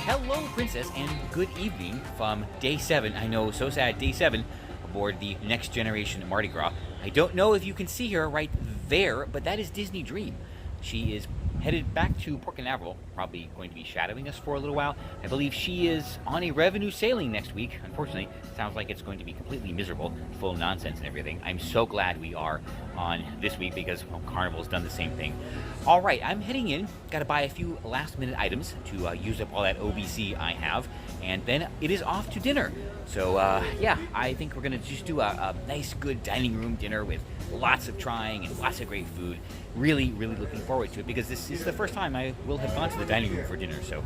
Hello, Princess, and good evening from day 7. I know, so sad, day 7 aboard the Next Generation Mardi Gras. I don't know if you can see her right there, but that is Disney Dream. She is headed back to Port Canaveral, probably going to be shadowing us for a little while. I believe she is on a revenue sailing next week. Unfortunately, it sounds like it's going to be completely miserable, full of nonsense and everything. I'm so glad we are on this week because Carnival's done the same thing. All right, I'm heading in. Got to buy a few last-minute items to use up all that OBC I have, and then it is off to dinner. So, yeah, I think we're going to just do a nice, good dining room dinner with lots of trying and lots of great food. Really, really looking forward to it because this is the first time I will have gone to the dining room for dinner. So,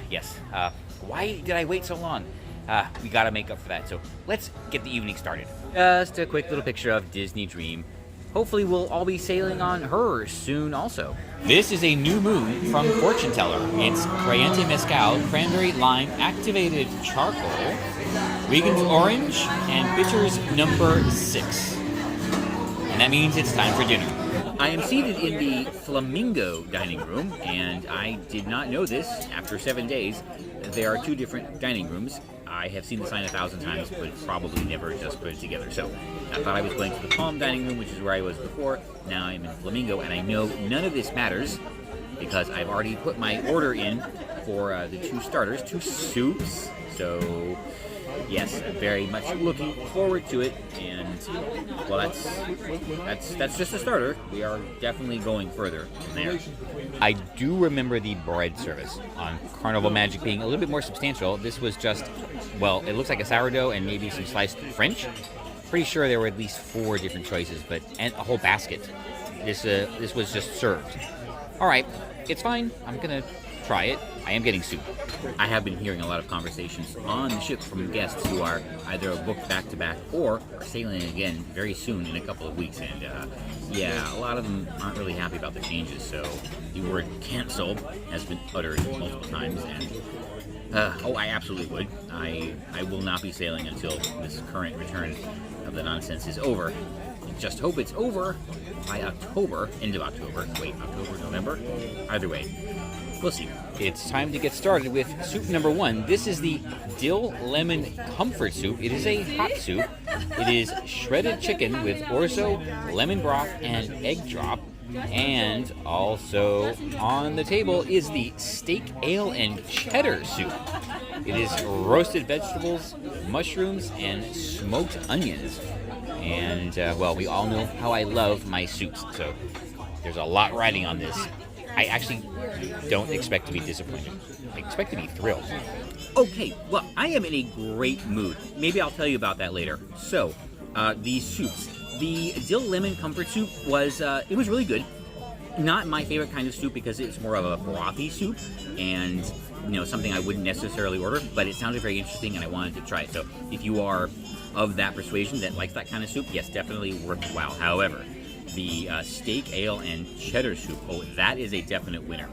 yes. Why did I wait so long? We got to make up for that. So, let's get the evening started. Just a quick little picture of Disney Dream. Hopefully we'll all be sailing on her soon also. This is a new moon from Fortune Teller. It's Crayente Mezcal, Cranberry Lime, Activated Charcoal, Regan's Orange, and Bitters number 6. And that means it's time for dinner. I am seated in the Flamingo dining room, and I did not know this after 7 days. There are 2 different dining rooms. I have seen the sign 1,000 times, but probably never just put it together. So I thought I was going to the Palm dining room, which is where I was before. Now I'm in Flamingo, and I know none of this matters because I've already put my order in for the 2 starters, 2 soups. So yes, I'm very much looking forward to it. And well, that's just a starter. We are definitely going further from there. I do remember the bread service on Carnival Magic being a little bit more substantial. This was just, well, it looks like a sourdough and maybe some sliced French. Pretty sure there were at least 4 different choices, but and a whole basket. This was just served. All right, it's fine. I'm gonna try it. I am getting soup. I have been hearing a lot of conversations on the ship from guests who are either booked back-to-back or are sailing again very soon in a couple of weeks. And yeah, a lot of them aren't really happy about the changes. So the word cancel has been uttered multiple times. And oh, I absolutely would. I will not be sailing until this current return of the nonsense is over. I just hope it's over by October, end of October. Wait, October, November? Either way. We'll see. It's time to get started with soup number 1. This is the Dill Lemon Comfort Soup. It is a hot soup. It is shredded chicken with orzo, lemon broth, and egg drop. And also on the table is the steak, ale, and cheddar soup. It is roasted vegetables, mushrooms, and smoked onions. And, well, we all know how I love my soups, so there's a lot riding on this. I actually don't expect to be disappointed. I expect to be thrilled. Okay, well, I am in a great mood. Maybe I'll tell you about that later. So, these soups. The Dill Lemon Comfort Soup was, it was really good. Not my favorite kind of soup because it's more of a brothy soup and, you know, something I wouldn't necessarily order, but it sounded very interesting and I wanted to try it. So, if you are of that persuasion that likes that kind of soup, yes, definitely worthwhile. However, the steak, ale, and cheddar soup, oh, that is a definite winner.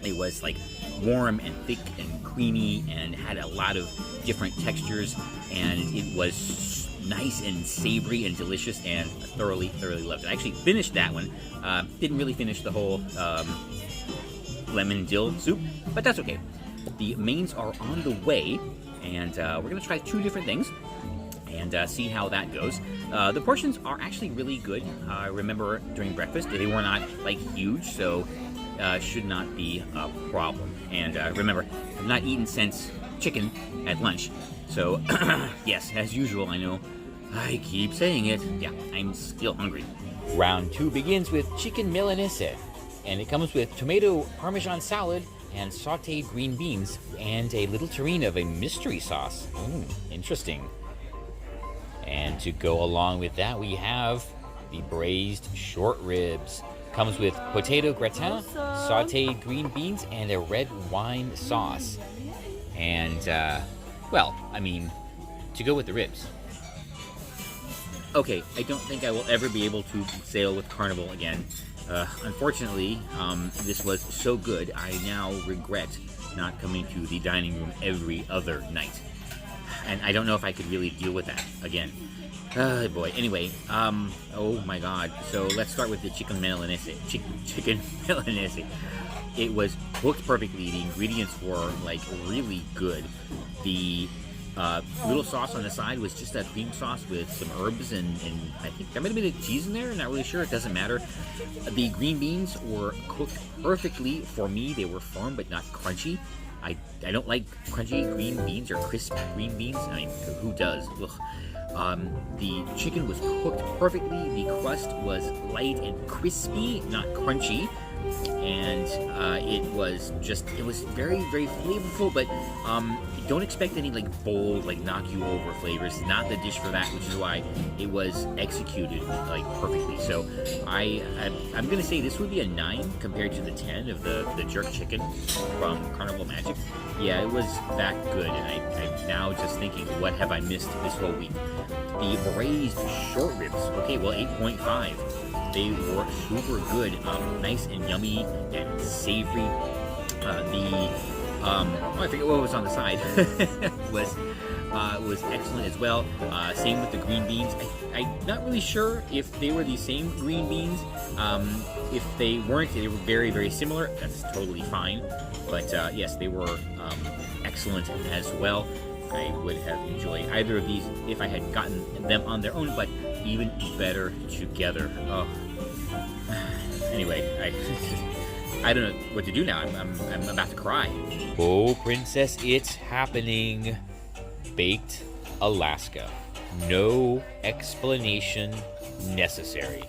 It was like warm and thick and creamy and had a lot of different textures, and it was nice and savory and delicious, and thoroughly loved it. I actually finished that one. Didn't really finish the whole lemon dill soup, but that's okay. The mains are on the way, and we're going to try 2 different things and see how that goes. The portions are actually really good. I remember during breakfast, they were not like huge, so should not be a problem. And remember, I've not eaten since chicken at lunch. So yes, as usual, I know I keep saying it. Yeah, I'm still hungry. Round 2 begins with chicken milanese, and it comes with tomato parmesan salad and sauteed green beans and a little tureen of a mystery sauce. Interesting. And to go along with that, we have the braised short ribs. Comes with potato gratin, sauteed green beans, and a red wine sauce. And, well, I mean, to go with the ribs. Okay, I don't think I will ever be able to sail with Carnival again. Unfortunately, this was so good, I now regret not coming to the dining room every other night. And I don't know if I could really deal with that again. Oh boy. Anyway, oh my God. So let's start with the chicken milanese. Chicken milanese. It was cooked perfectly. The ingredients were like really good. The little sauce on the side was just that cream sauce with some herbs and I think there might have been a cheese in there. Not really sure. It doesn't matter. The green beans were cooked perfectly. For me, they were firm but not crunchy. I don't like crunchy green beans or crisp green beans. I mean, who does? Ugh. The chicken was cooked perfectly. The crust was light and crispy, not crunchy. And it was very, very flavorful, but don't expect any like bold, like knock you over flavors. Not the dish for that, which is why it was executed like perfectly. So I'm gonna say this would be a 9 compared to the 10 of the jerk chicken from Carnival Magic. Yeah, it was that good, and I'm now just thinking, what have I missed this whole week? The braised short ribs. Okay, well 8.5. They were super good, nice and yummy and savory. I forget what was on the side. was excellent as well. Same with the green beans. I'm not really sure if they were the same green beans. If they weren't, they were very, very similar. That's totally fine. But yes, they were excellent as well. I would have enjoyed either of these if I had gotten them on their own, but even better together. Oh. Anyway, I don't know what to do now. I'm about to cry. Oh, Princess, it's happening. Baked Alaska. No explanation necessary.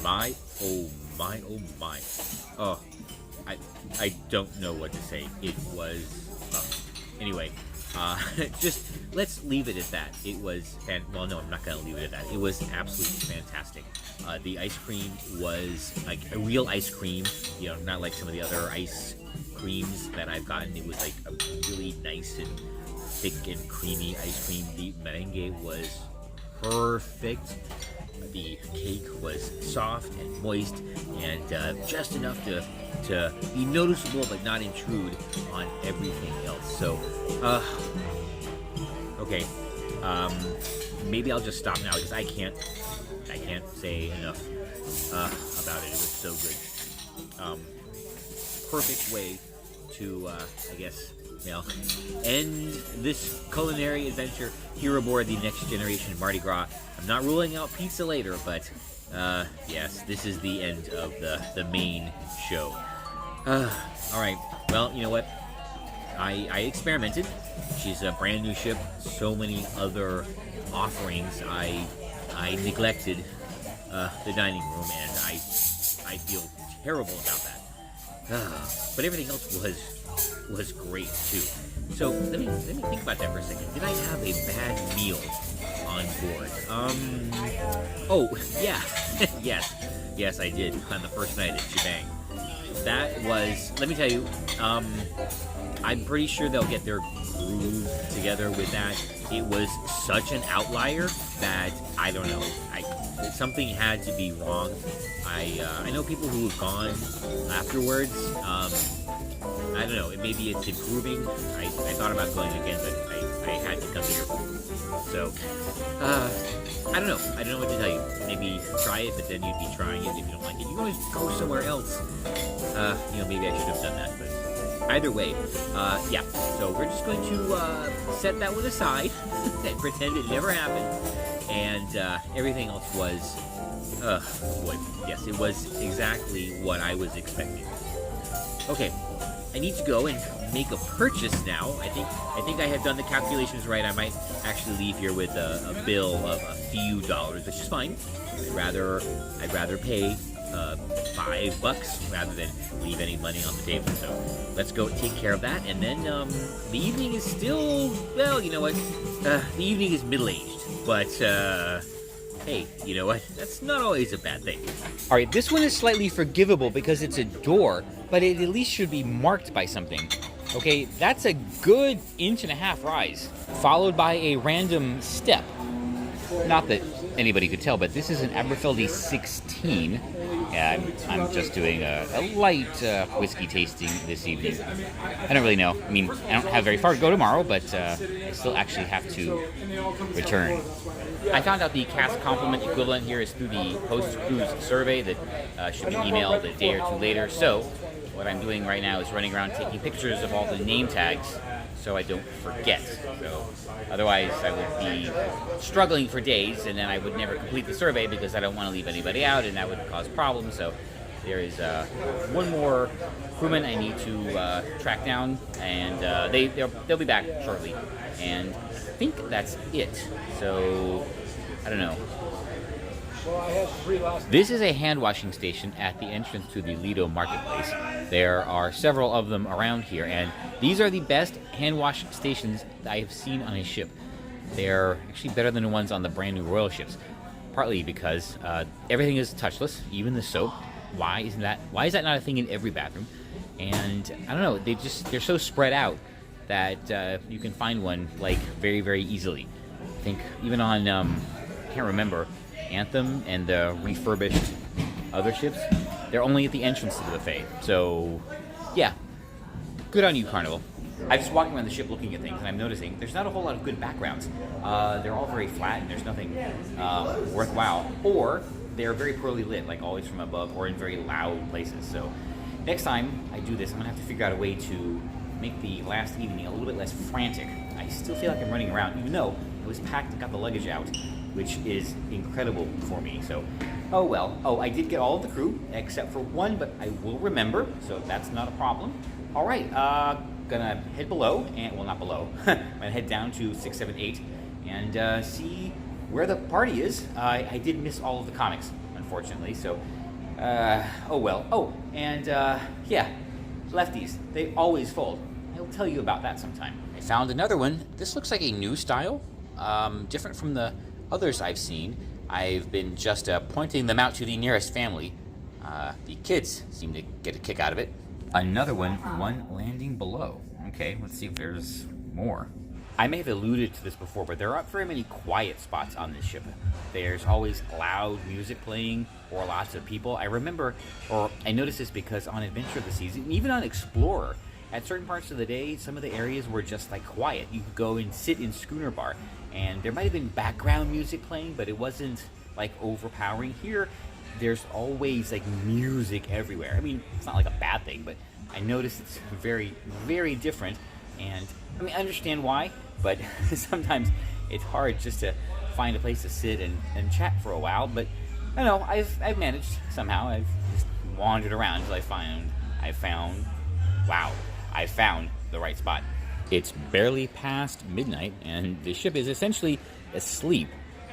My, oh my, oh my. Oh, I don't know what to say. It was, anyway. Just let's leave it at that. It was, well, no, I'm not gonna leave it at that. It was absolutely fantastic. The ice cream was like a real ice cream, you know, not like some of the other ice creams that I've gotten. It was like a really nice and thick and creamy ice cream. The merengue was perfect. The cake was soft and moist and just enough to be noticeable but not intrude on everything else. So, okay, maybe I'll just stop now because I can't say enough about it. It was so good. Perfect way to, I guess, you know, end this culinary adventure here aboard the Next Generation Mardi Gras. I'm not ruling out pizza later, but yes, this is the end of the main show. All right, well, you know what? I experimented. She's a brand new ship. So many other offerings. I neglected the dining room, and I feel terrible about that. But everything else was great too. So let me think about that for a second. Did I have a bad meal on board? Oh yeah, yes I did on the first night at Shebang. That was, let me tell you, I'm pretty sure they'll get their groove together with that. It was such an outlier that I don't know. Something had to be wrong. I know people who have gone afterwards. I don't know. Maybe it's improving. I thought about going again, but I had to come here. So I don't know. I don't know what to tell you. Maybe try it, but then you'd be trying it if you don't like it. You can always go somewhere else. Maybe I should have done that, but either way, yeah. So we're just going to set that one aside and pretend it never happened. And everything else was, boy, yes, it was exactly what I was expecting. Okay, I need to go and make a purchase now. I think I have done the calculations right. I might actually leave here with a bill of a few dollars, which is fine. I'd rather pay $5 rather than leave any money on the table. So let's go take care of that. And then the evening is still, well, you know what? The evening is middle-aged, but hey, you know what? That's not always a bad thing. All right, this one is slightly forgivable because it's a door, but it at least should be marked by something. Okay, that's a good 1.5 inch rise, followed by a random step. Not that anybody could tell, but this is an Aberfeldy 16. Yeah, I'm just doing a light whiskey tasting this evening. I don't really know. I mean, I don't have very far to go tomorrow, but I still actually have to return. I found out the cast complement equivalent here is through the post-cruise survey that should be emailed a day or two later. So what I'm doing right now is running around taking pictures of all the name tags so I don't forget. So otherwise I would be struggling for days, and then I would never complete the survey because I don't want to leave anybody out, and that would cause problems. So there is one more crewman I need to track down, and they'll be back shortly. And I think that's it. So I don't know. This is a hand washing station at the entrance to the Lido Marketplace. There are several of them around here, and these are the best hand wash stations that I have seen on a ship. They're actually better than the ones on the brand new Royal ships, partly because everything is touchless, even the soap. Why is that not a thing in every bathroom? And I don't know, they're so spread out that you can find one like very, very easily. I think even on can't remember, Anthem and the refurbished other ships, they're only at the entrance to the buffet. So yeah, good on you, Carnival. I'm just walking around the ship looking at things, and I'm noticing there's not a whole lot of good backgrounds. They're all very flat, and there's nothing worthwhile, or they're very poorly lit, like always from above, or in very loud places. So next time I do this, I'm gonna have to figure out a way to make the last evening a little bit less frantic. I still feel like I'm running around, even though it was packed and got the luggage out, which is incredible for me. So, oh well. Oh, I did get all of the crew except for one, but I will remember, so that's not a problem. All right, gonna head below, and well, not below. I'm gonna head down to 678 and see where the party is. I did miss all of the comics, unfortunately. So, oh well. Oh, and yeah, lefties, they always fold. I'll tell you about that sometime. I found another one. This looks like a new style, different from the others I've seen. I've been just pointing them out to the nearest family. The kids seem to get a kick out of it. Another one landing below. Okay, let's see if there's more. I may have alluded to this before, but there aren't very many quiet spots on this ship. There's always loud music playing or lots of people. I remember, or I noticed this because on Adventure of the Seas, and even on Explorer, at certain parts of the day, some of the areas were just like quiet. You could go and sit in Schooner Bar, and there might have been background music playing, but it wasn't like overpowering. Here, there's always like music everywhere. I mean, it's not like a bad thing, but I noticed it's very, very different. And I mean, I understand why, but sometimes it's hard just to find a place to sit and chat for a while. But I don't know, I've managed somehow. I've just wandered around until I found the right spot. It's barely past midnight, and the ship is essentially asleep.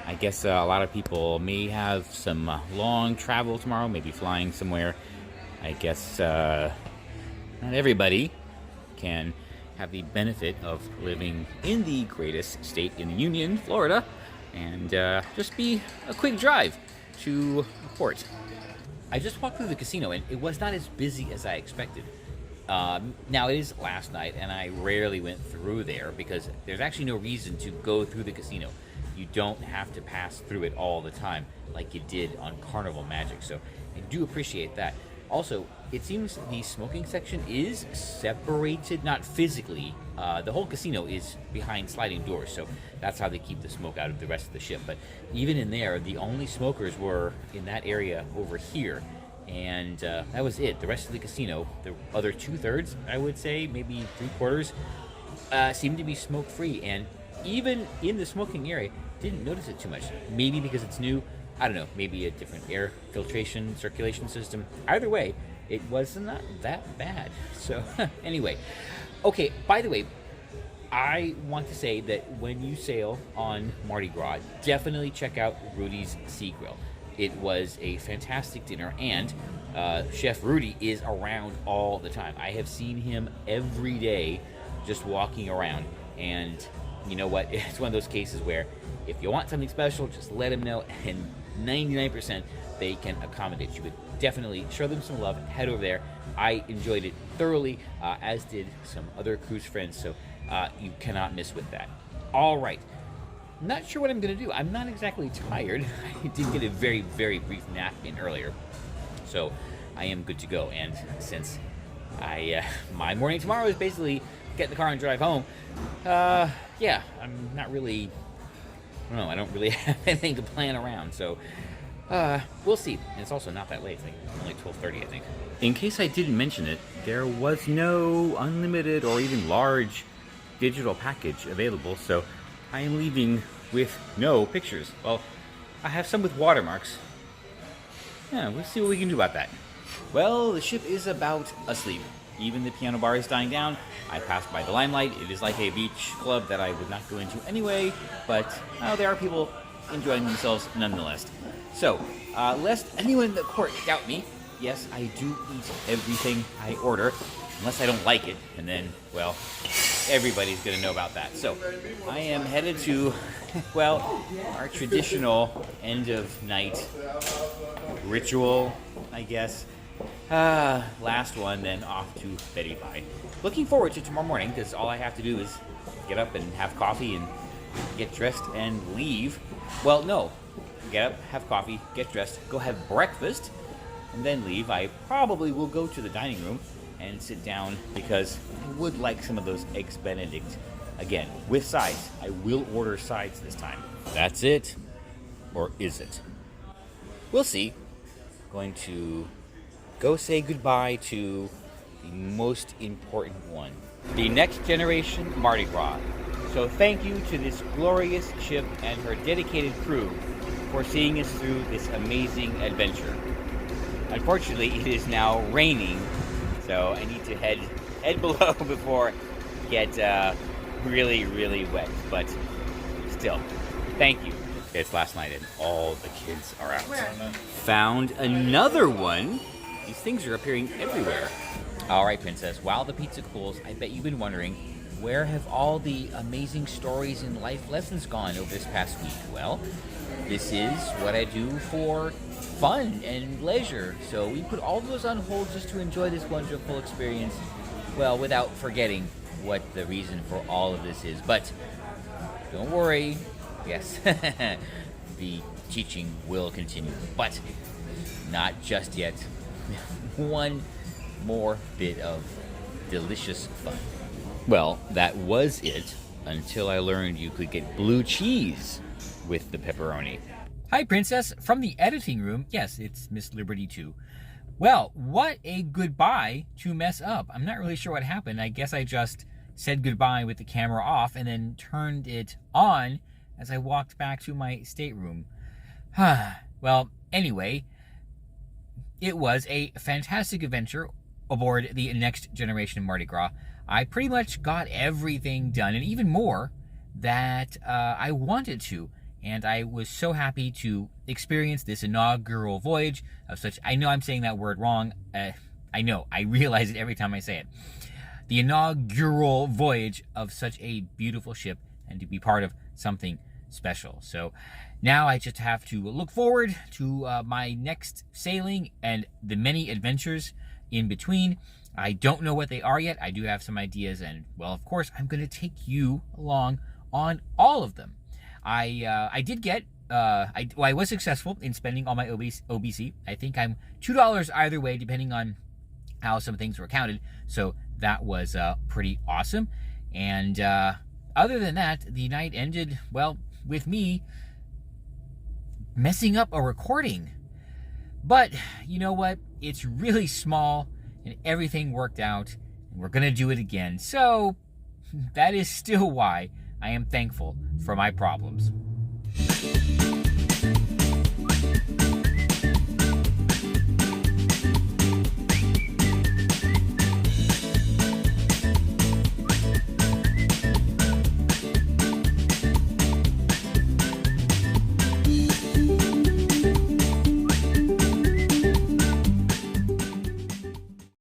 I guess a lot of people may have some long travel tomorrow, maybe flying somewhere. I guess not everybody can have the benefit of living in the greatest state in the Union, Florida, and just be a quick drive to port. I just walked through the casino, and it was not as busy as I expected. Now, it is last night, and I rarely went through there because there's actually no reason to go through the casino. You don't have to pass through it all the time like you did on Carnival Magic, so I do appreciate that. Also, it seems the smoking section is separated, not physically. The whole casino is behind sliding doors, so that's how they keep the smoke out of the rest of the ship. But even in there, the only smokers were in that area over here. And that was it. The rest of the casino, the other 2/3, I would say, maybe 3/4, seemed to be smoke-free. And even in the smoking area, didn't notice it too much. Maybe because it's new. I don't know. Maybe a different air filtration, circulation system. Either way, it was not that bad. So anyway, okay. By the way, I want to say that when you sail on Mardi Gras, definitely check out Rudy's Sea Grill. It was a fantastic dinner, and Chef Rudy is around all the time. I have seen him every day just walking around, and you know what? It's one of those cases where if you want something special, just let him know, and 99% they can accommodate you. But definitely show them some love, head over there. I enjoyed it thoroughly, as did some other cruise friends, so you cannot miss with that. All right. Not sure what I'm going to do. I'm not exactly tired. I did get a very, very brief nap in earlier. So I am good to go. And since my morning tomorrow is basically get in the car and drive home, yeah, I'm not really, I don't really have anything to plan around. So we'll see. And it's also not that late. It's like only 12:30, I think. In case I didn't mention it, there was no unlimited or even large digital package available, so I am leaving with no pictures. Well, I have some with watermarks. Yeah, we'll see what we can do about that. Well, the ship is about asleep. Even the piano bar is dying down. I passed by the Limelight. It is like a beach club that I would not go into anyway, but there are people enjoying themselves nonetheless. So, lest anyone in the court doubt me, yes, I do eat everything I order, unless I don't like it, and then, well, everybody's going to know about that. So, I am headed to, well, our traditional end-of-night ritual, I guess. Last one, then off to Betty Pie. Looking forward to tomorrow morning, because all I have to do is get up and have coffee and get dressed and leave. Well, no. Get up, have coffee, get dressed, go have breakfast, and then leave. I probably will go to the dining room and sit down because I would like some of those Eggs Benedict again, with sides. I will order sides this time. That's it. Or is it? We'll see. Going to go say goodbye to the most important one, the next generation Mardi Gras. So thank you to this glorious ship and her dedicated crew for seeing us through this amazing adventure. Unfortunately, it is now raining, so I need to head below before it gets really, really wet. But still, thank you. It's last night and all the kids are out. Found another one. These things are appearing everywhere. All right, Princess, while the pizza cools, I bet you've been wondering, where have all the amazing stories and life lessons gone over this past week? Well, this is what I do for fun and leisure. So we put all of those on hold just to enjoy this wonderful experience, well, without forgetting what the reason for all of this is. But don't worry. Yes, the teaching will continue, but not just yet. One more bit of delicious fun. Well, that was it until I learned you could get blue cheese with the pepperoni. Hi, Princess. From the editing room. Yes, it's Miss Liberty too. Well, what a goodbye to mess up. I'm not really sure what happened. I guess I just said goodbye with the camera off and then turned it on as I walked back to my stateroom. Well, anyway, it was a fantastic adventure aboard the next generation Mardi Gras. I pretty much got everything done and even more that I wanted to. And I was so happy to experience this inaugural voyage of such... I know I'm saying that word wrong. I know. I realize it every time I say it. The inaugural voyage of such a beautiful ship and to be part of something special. So now I just have to look forward to my next sailing and the many adventures in between. I don't know what they are yet. I do have some ideas, and well, of course, I'm going to take you along on all of them. I did get I was successful in spending all my OBC. I think I'm $2 either way, depending on how some things were counted. So that was pretty awesome. And other than that, the night ended, well, with me messing up a recording. But you know what? It's really small and everything worked out. And we're going to do it again. So that is still why I am thankful for my problems.